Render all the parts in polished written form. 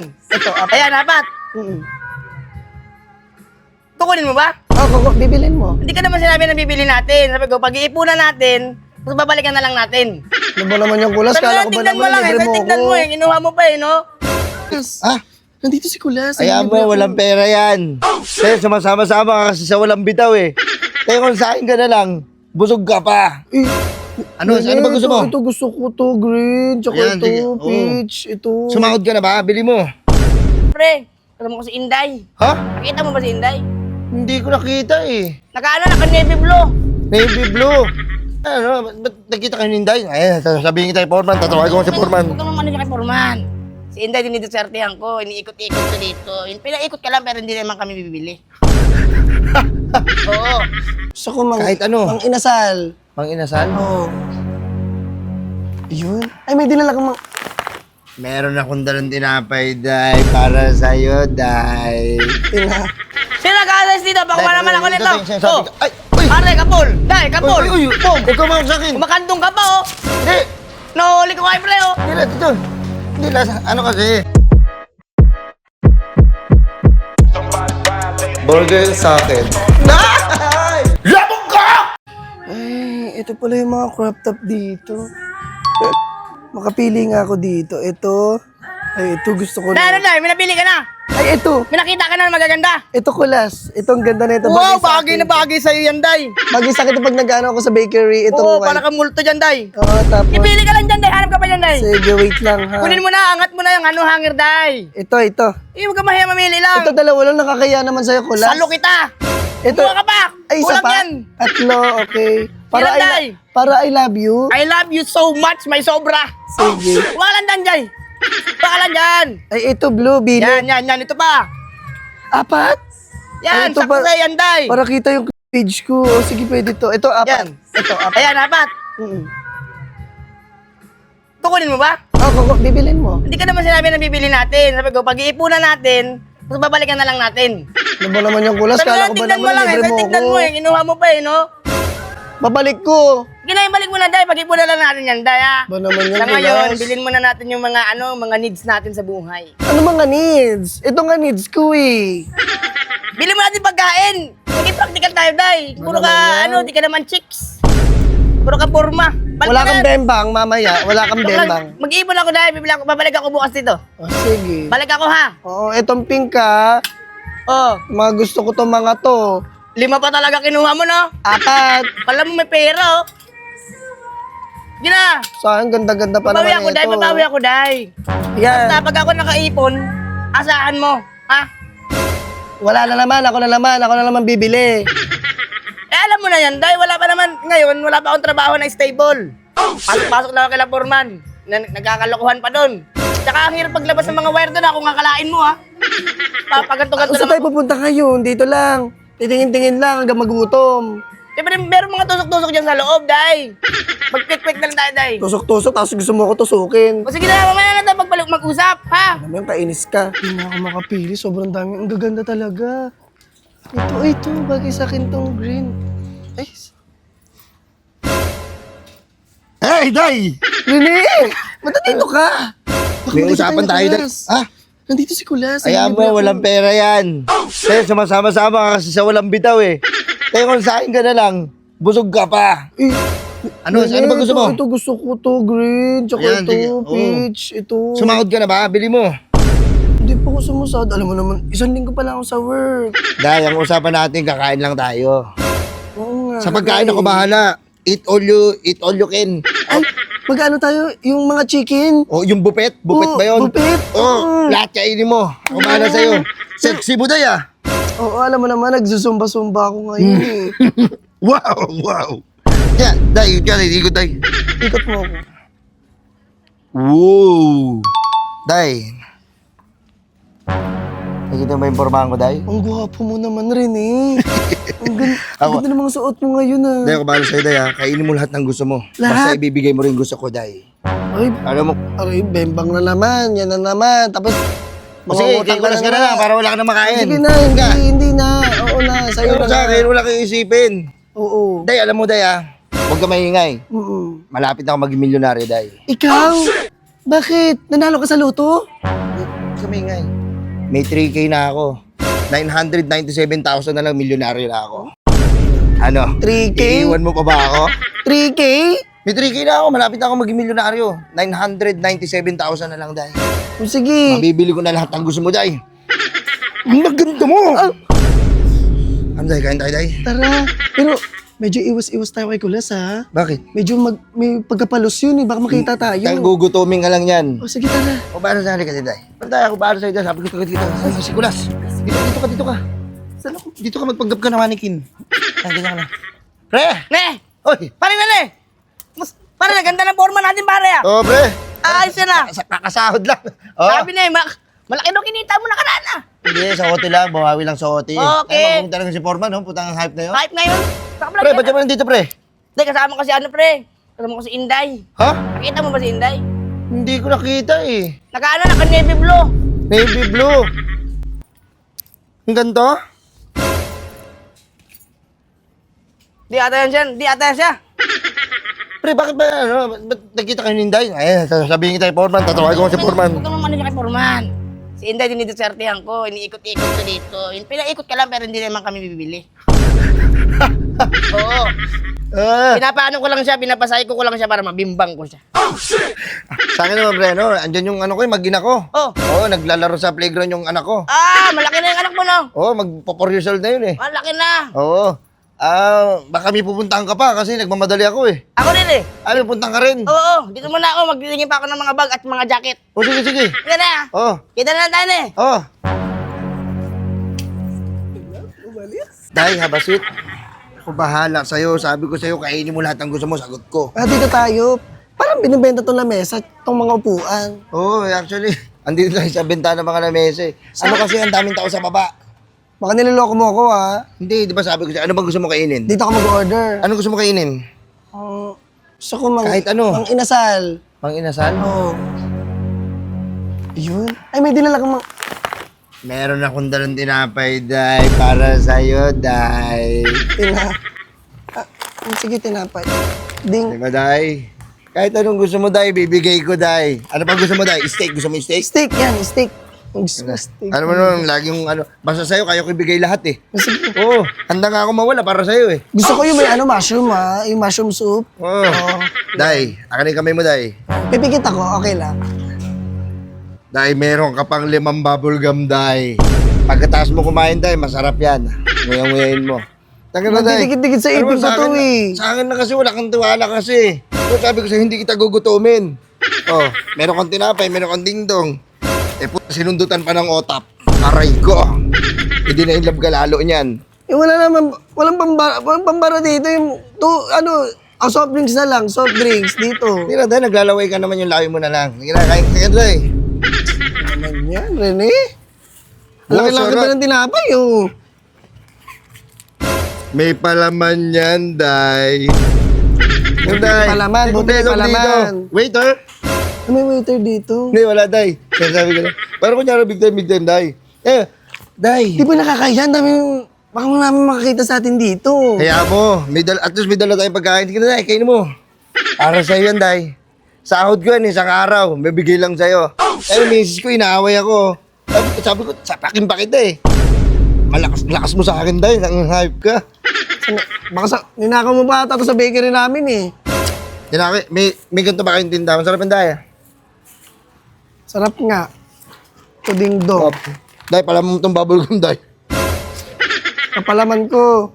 Ito, apat. Ayan, apat. Kukunin mo ba? Bibilin mo. Hindi ka naman sinabi na bibili natin. Sabi ko, pag-iipunan natin, tapos babalikan na lang natin. Ano ba naman yung kulas? Sabi Kala ko, ko ba tignan mo naman lang eh. libre mo Tignan ko. mo eh. Kinuha mo pa eh, no? Ah, Nandito si kulas. kaya mo, walang pera yan. Kaya sumasama-sama ka kasi sa walang bitaw eh. Kaya kung sa akin ka na lang, busog ka pa. Eh, Ano ba gusto mo? Ito gusto ko to, green. Tsaka Ayan, sige. ito, Oo. peach. Ito. Sumahod ka na ba? Bili mo. Pre, kasama ko si Inday. Ha? Nakita mo ba si Inday? Hindi ko nakita eh. Naka-navy blue. Navy blue. Ano, ba't nakita kayo ni Inday? Ayan, sabihin kita kay Foreman, tatawag ko si Foreman. Huwag ka mamano niya kay Foreman. Si Inday, dinidisartehan ko. Iniikot-ikot ko dito. Pinaikot ka lang pero hindi naman kami bibili. Oo. Gusto ko Kahit ano. Mang inasal. Mang inasal? Oo. Yun. Ay, may dinala kang Meron akong dalang tinapay, Day, para sa'yo, Day. Sino nag-aalas dito? Pakuha naman ako nito. Oh, Ay, uy! pare, kapul. Day, kapul. Uy, Pong, huwag ka mawag sa akin. Kumakantong ka pa, oh. Hindi, Nahuli ko kay pre, oh. hindi na, dito. Hindi na, ano kasi? Burger sa akin. Ay! Labog ka! Ay, ito pala yung mga crop top dito. Makapili nga ako dito. Ito. Ay, ito gusto ko Day, ano, na. Day? May napili ka na. Ay, ito. May nakita ka na magaganda. Ito kulas. Itong ganda na ito. Wow, sa bagay akin. na bagay sa'yo yan, Day. Bagay sa akin ito pag nag-ano ako sa bakery. Itong Oo, white. para kang multo dyan, Day. Oo, tapos. Ipili ka lang dyan, Day. Hanap ka pa dyan, Day. Sige, wait lang ha. Kunin mo na, angat mo na yung hanger, Day. Ito. Huwag ka mahiya mamili lang. Ito dalawa lang nakakaya naman sa'yo kulas. Salo kita. Ito. Kumuha ka pa. Ay, isa Kulang pa? yan. Tatlo, okay. Ilan, Day? Para I love you. I love you so much, may sobra. Sige. Huwag lang dyan, Day. Baka lang dyan. Ay, ito blue, bili. Yan. Ito pa. Apat? Yan, Ay, ito sakto pa- sa'yo yan, Day. Para kita yung page ko. O, sige, pwede to. Ito, apat. Yan. Ito, ayan, apat. Kukunin mo ba? Bibilin mo. Hindi ka naman sinabi na bibili natin. Sabi ko, pag-iipunan natin, tapos babalikan na lang natin. Ano ba naman yung kulas? Sabi Kala ko, ko ba tignan mo naman lang eh. libre mo Tignan ko. mo eh. Kinuha mo pa eh, no? Babalik ko. Balik mo na, Day. Pag-ipunan lang natin yan, Day, ha? Ba naman yung Sa ngayon, kulas? bilhin muna natin yung mga needs natin sa buhay. Ano mga needs? Ito nga needs ko eh. Bilhin mo natin pagkain. Maging practical tayo, Day. Puro ka, naman yan? di ka naman chicks. Puro ka porma. Balik Wala ka kang na. bembang mamaya. Wala kang bembang. Mag-iipon ako, Day. Babalik ako bukas dito. O, sige. Balik ako, ha? Oo, itong pink ha. Oh, Mga gusto ko tong mga to. 5 pa talaga kinuha mo, no? Apat. Kala mo may pera, oh. Sige na. Saan ganda-ganda pa Babawi naman ako, Day. ito. Babawi ako, Day. Yan. Basta pag ako nakaipon, asahan mo, ha? Wala na naman. Ako na naman bibili. Eh, alam mo na yan, Day. Wala pa naman, ngayon, wala pa akong trabaho na stable. Pasok-pasok lang ako kay Foreman. Nagkakalokohan pa doon. Tsaka ang hirap paglabas ng mga wire doon, ako kakalain mo, ha? Papaganto-ganto Saan naman. tayo pupunta ngayon? Dito lang. Titingin-tingin lang hanggang magutom. Siyempre, meron mga tusok-tusok dyan sa loob, Day. Mag-quick-quick na lang tayo, Day. Tusok-tusok, tapos gusto mo ako tusukin. O sige na, mamaya na tayo mag-usap, ha? Alam mo yung kainis ka. Hindi na ako makapili. Sobrang dami. Ang gaganda talaga. Ito. Bagay sa akin tong green. Ay. Hey, Day! Rene! Ba't nandito ka? Baka May makita usapan ni tayo, Day. Kulas. Ha? Nandito si Kulas. Kaya mo, walang pera yan. Kaya sumasama-sama ka kasi sa walang bitaw eh. Kaya kung sa akin ka na lang, busog ka pa. Eh, Ano ba gusto mo? Ito gusto ko to, green. Tsaka Ayan, ito, sige. Oo. peach. Ito. Sumahod ka na ba? Bili mo. Hindi pa ako sumusad. Alam mo naman, 1 linggo pa lang ako sa work. Dahil ang usapan natin, kakain lang tayo. Oo nga. Sa pagkain ako bahala. Eat all you can. Ay, magkano tayo? Yung mga chicken? O, yung buffet? Buffet Oo, ba yun? buffet. Oo, lahat kainin mo. Ako bahala sa'yo. Sexy mo, Day, ah. Oo, alam mo naman, nagsusumba-sumba ako ngayon eh. Wow. Yan, Day, ikot, Day. Ikot mo ako. Wow. Day. Nakikita mo yung pormahan ko, Day? Ang gwapo mo naman rin eh. Ang ganda, Ako. ganda ng mga suot mo ngayon ah. Day, ako bahala sa'yo, Day, ah. Kainin mo lahat ng gusto mo. Lahat? Basta ibibigay mo rin gusto ko, Day. Ay, Alam mo, aray, bembang na naman. Yan na naman. Tapos, sige, mangungutang kikulas ka na lang para wala ka na makain. Sige na, hindi na. Oo na, sa'yo Pero na. sa akin, wala kang isipin. Oo. Day, alam mo, Day, ah. Huwag ka maingay. Malapit na ako maging milyonaryo, Day. Ikaw? Bakit? Nanalo ka sa loto? kamingay. May 3K na ako. 997,000 na lang, milyonaryo na ako. Ano? 3K? Iiwan mo pa ba ako? 3K? May 3K na ako, malapit na ako maging milyonaryo. 997,000 na lang, Day. O sige. Mabibili ko na lahat ng gusto mo, Day. Ang maganda mo! Ano, Day? Kain tayo, Day? Tara. Pero medyo iwas-iwas tayo kay Kulas, ha? Bakit? Medyo may pagkapalos yun, eh. Baka makita tayo. Tang gugutoming ka lang yan. O sige, tara. O, paano sa'yo kasi, Day? Paano tayo ako, paano sa'yo, Day? Sabi ko, dito. Ay, si Kulas. Dito ka. Saan ako? Dito ka magpanggap ka na manikin. Ay, ganyan ka na. Pre! Ne! Oy! Pare na ne! Pare na, ganda ng forma natin pare ah! Oh, pre! Ayos yan ah! Kakasahod lang. Oh. Sabi na eh, malaki daw kinita mo nakaraan ah! Hindi, sa hotel lang. Bawawi lang sa hotel. Okay. Ay, magpunta lang si Foreman, no? Putang hype na yun. Hype ngayon! Saka Pre, ba't ka ba nandito, pre? Hindi, kasama ko si ano pre? Kasama ko si Inday. Ha? Nakita mo ba si Inday? Hindi ko nakita eh. Naka navy blue. Navy blue. Ang ganito? Di ata yan siya. Pre, bakit ba, ano? Ba't nagkita kayo ni Inday? Ay, sasabihin kita kay Foreman. Tatawag ko si Foreman. Huwag kang mamano niya kay Foreman. Si Inday, dinidisartehan ko. Iniikot-ikot ko dito. Pinaikot ka lang pero hindi naman kami bibili. Oo. Ah, Pinapaano ko lang siya, pinapasay ko lang siya para mabimbang ko siya. sa akin naman, pre, no? Andyan yung ano ko, yung mag-ina ko. Oh. Oo, naglalaro sa playground yung anak ko. Malaki na yung anak mo no? Oo, magpo 4 years old na yun eh. Malaki na. Oo. Baka may pupuntahan ka pa kasi nagmamadali ako eh. Ako din eh. Ay, may puntahan ka rin. Oo, dito muna ako. Maglilingin pa ako ng mga bag at mga jacket. O, sige. Yan na. Oo. Kita na lang tayo na eh. Oo. Dahil, habasit. Ako bahala sa'yo. Sabi ko sa'yo, kainin mo lahat ng gusto mo. Sagot ko. Dito tayo. Parang binibenta to lamesa, itong mga upuan. Oo, actually. Andito lang sa benta ng mga lamesa eh. Ano kasi ang daming tao sa baba? Baka niloloko mo ako, ha? Hindi, di ba sabi ko sa'yo, ano bang gusto mo kainin? Dito ako mag-order. Ano gusto mo kainin? Gusto ko Kahit ano. Mang inasal. Pang inasal? Oo. Yun. Ay, may dinala kang Meron akong dalang tinapay, Day, para sa'yo, Day. Sige, tinapay. Ding. Di ba, Day? Kahit anong gusto mo, Day, bibigay ko, Day. Ano pa gusto mo, Day? Steak? Gusto mo yung steak? Steak yan, steak. Gusto ko steak. Ano mo naman, laging ano, basta sa'yo, kaya ko ibigay lahat eh. Sige. Oo, handa nga ako mawala para sa'yo eh. Gusto ko yung may mushroom, ha? Yung mushroom soup. Oo. Day, akin yung kamay mo, Day. Pipikit ako, okay lang. Day, meron ka pang 5 bubblegum, Day. Pagkatapos mo kumain, Day, masarap yan. Nguyang-nguyain mo. Tagal na, Day. Magdidikit-dikit sa Ano ipin ba, ko to, akin eh. Sa akin na kasi, wala kang tiwala kasi. So, sabi ko sa'yo, hindi kita gugutumin. Oh, meron kang tinapay, meron kang dingdong. Sinundutan pa ng otap. Aray ko. Hindi na in love ka lalo niyan. Wala naman, walang pambara dito. Yung, soft drinks na lang, soft drinks dito. Hindi na, Day, naglalaway ka naman yung lawi mo na lang. Hindi na, kain ka, Day. Naman yan, Rene. Laki-laki sarap. ba ng tinapay, oh. May palaman yan, Day. Yung Day. palaman, buti may palaman. Waiter? May waiter dito. Hindi, wala, Day. Sabi ko lang. Pero kunyari, big time, Day. Day. Di ba nakakahiya? Ang dami baka mo namin makakita sa atin dito. Kaya mo, at least may dala tayong pagkain. Sige na, Day, kainin mo. Para sa'yo yan, Day. Sahod ko yan, isang araw. May bigay lang sa'yo. Yung misis ko, inaaway ako. Sabi ko, sapakin pa kita eh. Malakas mo sa akin, Day. Nang hype ka. Baka ninakaw mo pa ata to sa bakery namin eh. May ganito ba kayong tindahan? Masarap yung Day. Sarap nga. Tuding do. Day, pala mo itong bubblegum, Day. Kapalaman ko.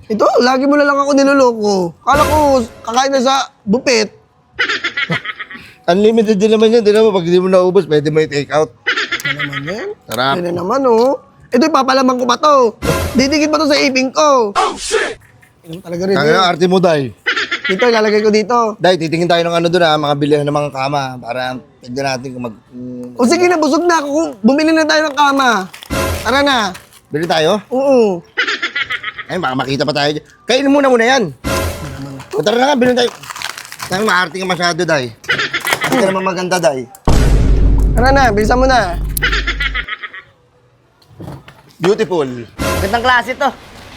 Ito, lagi mo na lang ako niloloko. Kala ko, kakain na sa buffet. Unlimited din naman yan. Di naman, pag hindi mo naubos, pwede mo i-take out. Ano naman yan? Sarap. Ano naman, oh. Ito, ipapalaman ko pa to. Didikit pa to sa iping ko. Ano talaga rin Kaya arte mo, Day. Dito, ilalagay ko dito. Day, titingin tayo ng ano doon mga bilihan ng mga kama para tignan natin kung O sige na, busog na ako. Bumili na tayo ng kama. Tara na. Bili tayo? Oo. Ay, baka makita pa tayo dyan. Kainin muna yan. O, tara na nga, bilhin tayo. Tayong maarte ka masyado, Day. Hindi ka naman maganda, Day. Tara na, bilisan mo na. Beautiful. Gandang klase to.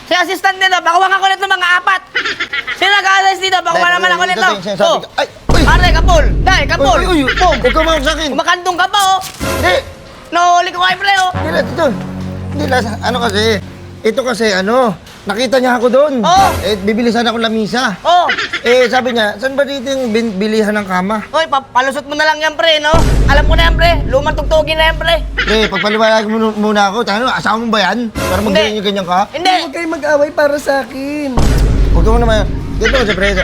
Si assistant nito, bakuha ka ko nito mga 4. Sino nag-a-assist dito? Bakuha naman ako nito. Oh. Ay, uy! Pare, kapul. Dahil, kapul. Uy, Boom. huwag ka mawag sa akin. Kumakandong ka pa, oh. Hindi. Nahuli ko kayo, pre, oh. Hindi lang, ito. Hindi lang, ano kasi, ito kasi, nakita niya ako doon. Oo. Bibili sana ako lamisa. Oh. Sabi niya, saan ba dito yung bilihan ng kama? Hoy, palusot mo na lang yan, pre, no? Alam ko na yan, pre. Lumang tugtugin na yan, pre. Pre, pagpaliwanag mo muna ako. Asawa mo ba yan? Para magaling yung ganyan ka? Hindi. Huwag kayo mag-away para sa akin. Huwag mo naman. Dito kasi, pre.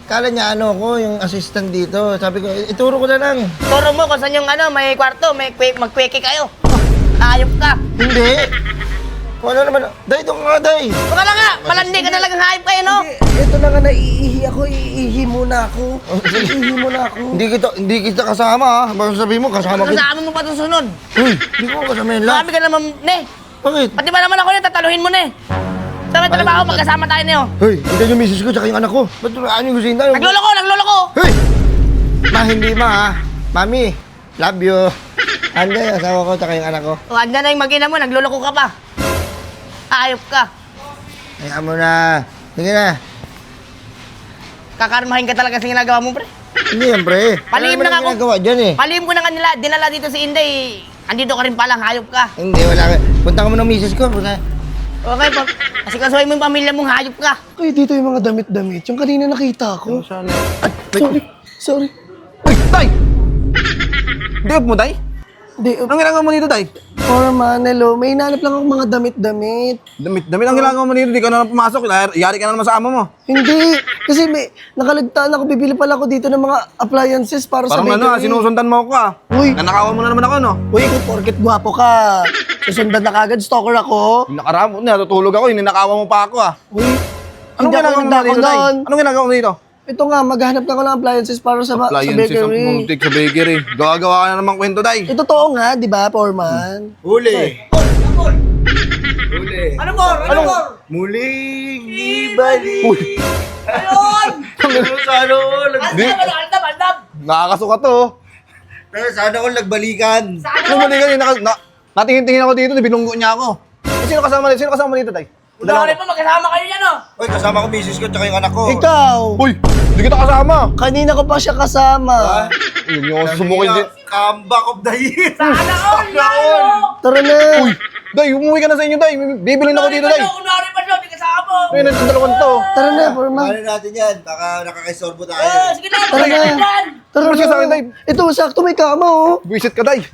Kala niya ako, yung assistant dito. Sabi ko, ituro ko na lang. Turo mo kung saan yung may kwarto, magkweke kayo. Ayop ka. Hindi. Wala naman. Day, doon ka, day. Baka lang nga, malandi ka talagang hayop kayo, no? Ito na nga, naiihi ako. Iihi muna ako. Iihi muna ako. Hindi kita kasama, ha? Baka sabihin mo, kasama kita. Kasama mo pa ito sunod. Uy, hindi ko kasama yun lang. Marami ka naman, ne. Bakit? Pati ba naman ako ne, tataluhin mo, ne. Sa may trabaho, magkasama tayo, ne, oh. Hoy, hindi yung misis ko tsaka yung anak ko. Ba't ano yung kusina? Naglolo ko. Hoy! Hindi ha. Mami, love you. Anday, asawa ko tsaka yung anak ko. O, andyan na yung mag-ina mo, naglolo ko ka pa. Ayop ka. Hayaan mo na. Sige na. Kakarmahin ka talaga sa ginagawa mo, pre. Hindi yan, pre. Palihim Wala na naman ako. ginagawa dyan eh. Palihim ko na nga nila, dinala dito si Inday. Andito ka rin palang, hayop ka. Hindi, wala ka. Punta ka mo ng misis ko. Punta. Okay, kasi kasuhin mo yung pamilya mong hayop ka. Ay, dito yung mga damit-damit. Yung kanina nakita ko. Sorry. Uy, Tay! Hindi mo, Tay? Hindi, Anong ginagawa mo dito, Tay? Foreman, hello. May hinanap lang ako mga damit-damit. Damit ang ginagawa mo dito, di ka na pumasok. Yari ka na naman sa amo mo. Hindi. Kasi may nakalagtaan ako. Bibili pala ako dito ng mga appliances para sa Parang bakery. sinusundan mo ako Uy. Nanakawan mo na naman ako, no? Uy, ikaw porket gwapo ka. Susundan na kagad, stalker ako. Nakaramo, natutulog ako, ninakawan mo pa ako, Uy, Anong hindi ako ginagawa mo nagdako dito, Tay? noon. Anong ginagawa mo dito? Ito nga, maghanap lang ako ng appliances para sa Appliances ang bakery. muntik sa bakery. Gagawa ka na naman kwento, Tay. Ito totoo nga, di ba, Foreman? Huli. Ano mo? Ano mo? Muling ibalik. Uy, Ayun! Sana all. Aldab! nakakasuka to. Sana all nagbalikan. Ano mo dito? Natingin-tingin ako dito, binunggo niya ako. Sino kasama dito, Tay? Udari pa, magkasama kayo yan, oh! Uy, kasama ko misis ko tsaka yung anak ko. Ikaw, Uy, hindi kita kasama. kanina ko pa siya kasama. Yun yung susubukin din. Comeback of the year. Sana all! Tara na. Uy, Day, umuwi ka na sa inyo, Day. Bibili na ako dito, Day. Unari pa siya, di kasama. Ayun, ang dalawan to. Tara na, Foreman. Paano natin yan? Baka nakakaisorbo tayo. Sige na, Tara na. yan. Tara Ano siya sa akin, na. Day? Ito, sakto may kama, oh. Buisit ka, Day.